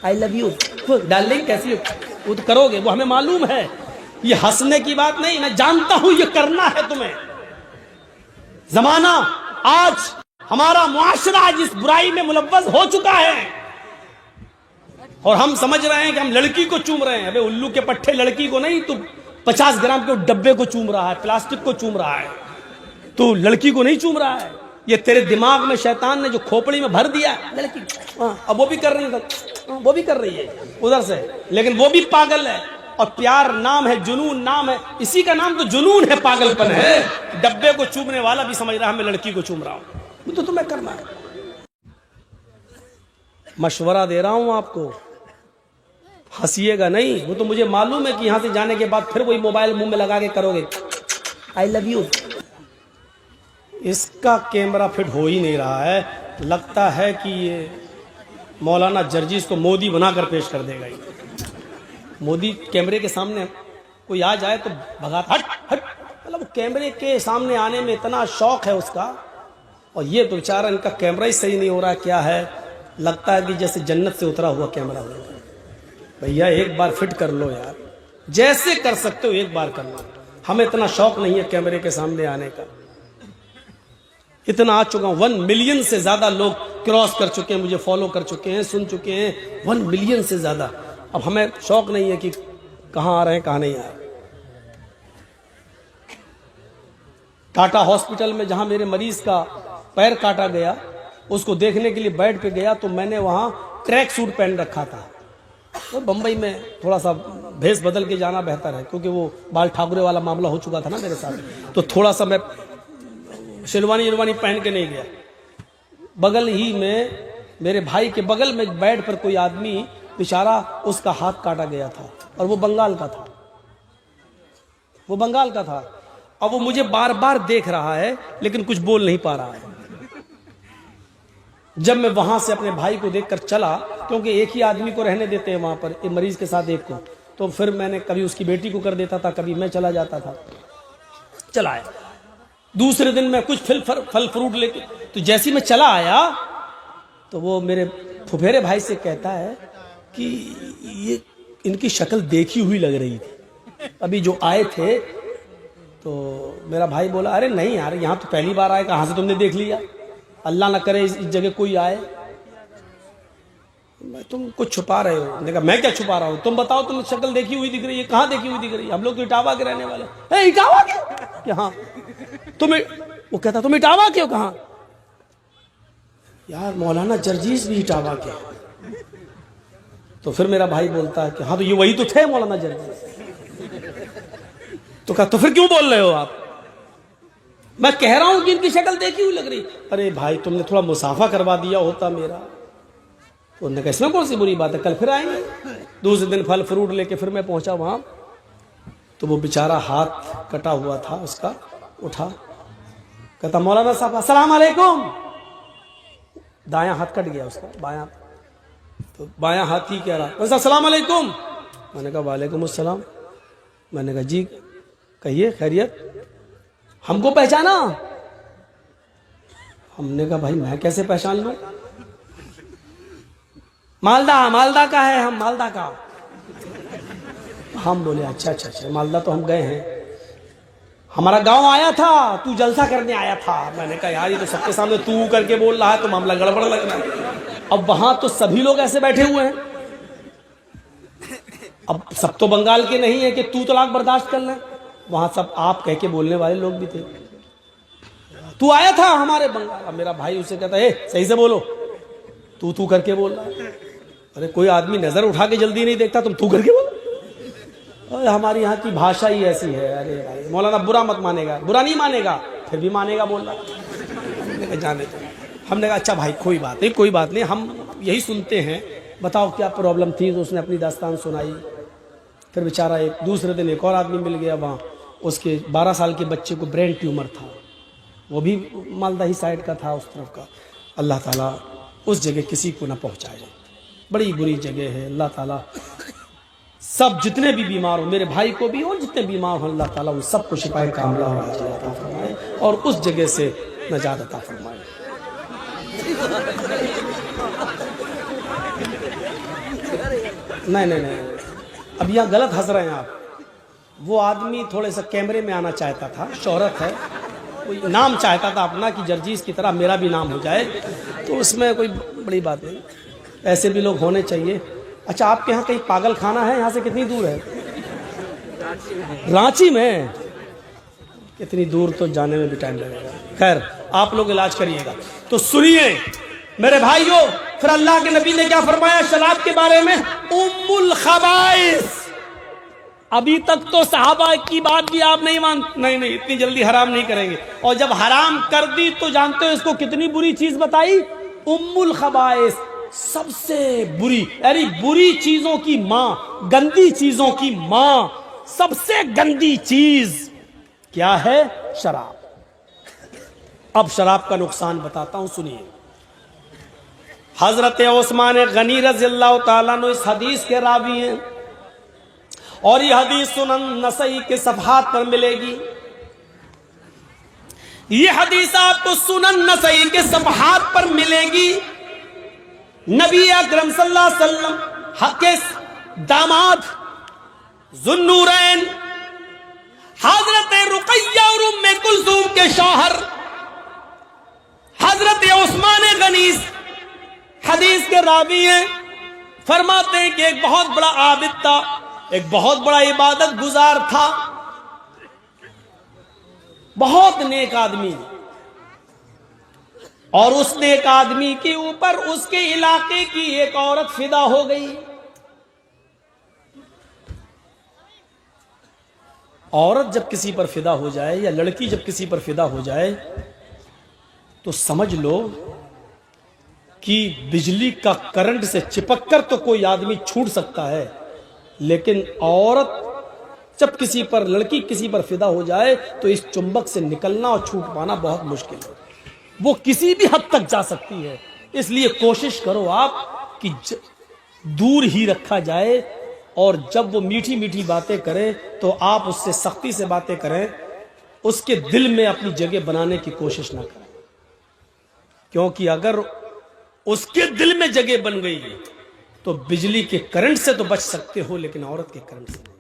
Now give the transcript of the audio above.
I love you darling, कैसी हो, वो तो करोगे, वो हमें मालूम है। ये हंसने की बात नहीं, मैं जानता हूं ये करना है तुम्हें। जमाना आज हमारा मुआशरा जिस बुराई में मुलव्वस हो चुका है और हम समझ रहे हैं कि हम लड़की को चूम रहे हैं। अबे उल्लू के पट्टे, लड़की को नहीं, तू 50 ग्राम के डब्बे को चूम रहा है, प्लास्टिक को चूम रहा है, तू लड़की को नहीं चूम रहा है। ये तेरे दिमाग में शैतान ने जो खोपड़ी में भर दिया लड़की, अब वो भी कर रही है, वो भी कर रही है उधर से, लेकिन वो भी पागल है। और प्यार नाम है, जुनून नाम है, इसी का नाम तो जुनून है, पागलपन है। डब्बे को चूमने वाला भी समझ रहा है मैं लड़की को चूम रहा हूं, तो तुम्हें करना है। मशवरा दे रहा हूं आपको, हंसिएगा नहीं। वो तो मुझे मालूम है कि यहां से जाने के बाद फिर वही मोबाइल मुंह में लगा के करोगे आई लव यू। इसका कैमरा फिट हो ही नहीं रहा है, लगता है कि ये मौलाना जर्जीस को मोदी बनाकर पेश कर देगा। मोदी कैमरे के सामने कोई आ जाए तो भगा, हट हट, मतलब कैमरे के सामने आने में इतना शौक है उसका। और ये तो बेचारा, इनका कैमरा ही सही नहीं हो रहा, क्या है, लगता है कि जैसे जन्नत से उतरा हुआ कैमरा हो। भैया एक बार फिट कर लो यार, जैसे कर सकते हो एक बार कर लो। हमें इतना शौक नहीं है कैमरे के सामने आने का। इतना आ चुका हूं, 1 मिलियन से ज्यादा लोग क्रॉस कर चुके हैं, मुझे फॉलो कर चुके हैं, सुन चुके हैं, 1 मिलियन से ज्यादा। अब हमें शौक नहीं है कि कहां आ रहे हैं कहां नहीं आ रहे। टाटा हॉस्पिटल में जहां मेरे मरीज का पैर काटा गया, उसको देखने के लिए बेड पे गया तो मैंने वहां ट्रैक सूट पहन रखा था। तो बंबई में थोड़ा सा भेस बदल के जाना बेहतर है, क्योंकि वो बाल ठाकुरे वाला मामला हो चुका था ना मेरे साथ, तो थोड़ा सा मैं शेरवानी पहन के नहीं गया। बगल ही में मेरे भाई के बगल में बेड पर कोई आदमी बेचारा, उसका हाथ काटा गया था और वो बंगाल का था, वो बंगाल का था। अब वो मुझे बार बार देख रहा है लेकिन कुछ बोल नहीं पा रहा है। जब मैं वहां से अपने भाई को देखकर चला, क्योंकि एक ही आदमी को रहने देते हैं वहां पर, एक मरीज के साथ एक को, तो फिर मैंने कभी उसकी बेटी को कर देता था, कभी मैं चला जाता था। चला आया दूसरे दिन मैं कुछ फल फ्रूट लेके, तो जैसी मैं चला आया तो वो मेरे फुफेरे भाई से कहता है कि ये इनकी शक्ल देखी हुई लग रही थी, अभी जो आए थे। तो मेरा भाई बोला, अरे नहीं यार, यहाँ तो पहली बार आए, कहाँ से तुमने देख लिया, अल्लाह ना करे इस जगह कोई आए। तुम कुछ छुपा रहे हो। मैंने कहा मैं क्या छुपा रहा हूँ, तुम बताओ, तुम शक्ल देखी हुई दिख रही है, कहाँ देखी हुई दिख रही है, हम लोग तो इटावा के रहने वाले। इटावा के? हाँ। तुम्हें, वो कहता तुम इटावा के हो? कहाँ? यार मौलाना जर्जीस भी इटावा के। तो फिर मेरा भाई बोलता है कि हाँ तो ये वही तो थे मौलाना जर्जीस। तो कहा तो फिर क्यों बोल रहे हो आप? मैं कह रहा हूं कि इनकी शक्ल देखी हुई लग रही। अरे भाई तुमने थोड़ा मुसाफा करवा दिया होता मेरा। तो उन्होंने कहा इसमें कौन सी बुरी बात है, कल फिर आएंगे। दूसरे दिन फल फ्रूट लेके फिर मैं पहुंचा वहां, तो वो बेचारा हाथ कटा हुआ था उसका, उठा, कहता मौलाना साहब अस्सलाम वालेकुम। दायां हाथ कट गया उसका, बायां, तो बायां हाथ ही कह रहा अस्सलाम वालेकुम। मैंने कहा वालेकुम अस्सलाम। मैंने कहा जी कहिए खैरियत, हमको पहचाना? हमने कहा भाई मैं कैसे पहचान लूं, मालदा का है हम, मालदा का। हम बोले अच्छा अच्छा अच्छा, मालदा तो हम गए हैं, हमारा गांव आया था, तू जलसा करने आया था। मैंने कहा यार ये तो सबके सामने तू करके बोल रहा है, तो मामला गड़बड़ लग रहा है। अब वहां तो सभी लोग ऐसे बैठे हुए हैं, अब सब तो बंगाल के नहीं है कि तू तलाक बर्दाश्त कर ले, वहां सब आप कह के बोलने वाले लोग भी थे। तू आया था हमारे बंगाल। अब मेरा भाई उसे कहता है सही से बोलो, तू करके बोल रहा है। अरे कोई आदमी नजर उठा के जल्दी नहीं देखता, तुम तू करके बोलो। अरे हमारी यहाँ की भाषा ही ऐसी है। अरे भाई मौलाना बुरा मत मानेगा, बुरा नहीं मानेगा, फिर भी मानेगा बोल रहा। हमने कहा जाने दो। हमने कहा अच्छा भाई कोई बात नहीं, कोई बात नहीं, हम यही सुनते हैं, बताओ क्या प्रॉब्लम थी। तो उसने अपनी दास्तान सुनाई। फिर बेचारा एक दूसरे दिन एक और आदमी मिल गया वहाँ, उसके 12 साल के बच्चे को ब्रेन ट्यूमर था, वो भी मालदा ही साइड का था, उस तरफ का। अल्लाह ताला उस जगह किसी को ना पहुँचाए, बड़ी बुरी जगह है। अल्लाह ताला सब जितने भी बीमार हो, मेरे भाई को भी और जितने बीमार हो, अल्लाह ताला उन सबको शिफाए कामिला और आजिला अता फरमाए और उस जगह से नजात अता फरमाए। नहीं नहीं नहीं, अब यहाँ गलत हंस रहे हैं आप। वो आदमी थोड़े सा कैमरे में आना चाहता था, शोहरत है, कोई नाम चाहता था अपना कि जर्जीस की तरह मेरा भी नाम हो जाए, तो उसमें कोई बड़ी बात नहीं, ऐसे भी लोग होने चाहिए। अच्छा, आपके यहाँ कहीं पागल खाना है? यहाँ से कितनी दूर है? रांची में? कितनी दूर, तो जाने में भी टाइम लगेगा। खैर, आप लोग इलाज करिएगा। तो सुनिए मेरे भाइयों, फिर अल्लाह के नबी ने क्या फरमाया शराब के बारे में? उम्मुल खबाइस। अभी तक तो सहाबा की बात भी आप नहीं नहीं, इतनी जल्दी हराम नहीं करेंगे, और जब हराम कर दी तो जानते हो इसको कितनी बुरी चीज बताई? उम्मुल खबाइस, सबसे बुरी, यानी बुरी चीजों की मां, गंदी चीजों की मां, सबसे गंदी चीज क्या है? शराब। अब शराब का नुकसान बताता हूं, सुनिए। हजरत उस्मान गनी रज़ियल्लाहु ताला अन्हु इस हदीस के रावी हैं, और यह हदीस सुनन नसई के सफ़हात पर मिलेगी। यह हदीस आपको सुनन नसई के सफ़हात पर मिलेगी। नबी अकरम सल्लल्लाहु अलैहि वसल्लम के दामाद ज़ुन्नूरैन हजरत रुक़य्या और उम्मे कुलसूम के शौहर हजरत उस्मान गनी हदीस के रावी हैं। फरमाते हैं कि एक बहुत बड़ा आबिद था, एक बहुत बड़ा इबादत गुजार था, बहुत नेक आदमी, और उस नेक आदमी के ऊपर उसके इलाके की एक औरत फिदा हो गई। औरत जब किसी पर फिदा हो जाए, या लड़की जब किसी पर फिदा हो जाए, तो समझ लो कि बिजली का करंट से चिपककर तो कोई आदमी छूट सकता है, लेकिन औरत जब किसी पर, लड़की किसी पर फिदा हो जाए, तो इस चुंबक से निकलना और छूट पाना बहुत मुश्किल है। वो किसी भी हद तक जा सकती है। इसलिए कोशिश करो आप कि दूर ही रखा जाए, और जब वो मीठी मीठी बातें करे तो आप उससे सख्ती से बातें करें, उसके दिल में अपनी जगह बनाने की कोशिश ना करें, क्योंकि अगर उसके दिल में जगह बन गई तो बिजली के करंट से तो बच सकते हो, लेकिन औरत के करंट से नहीं।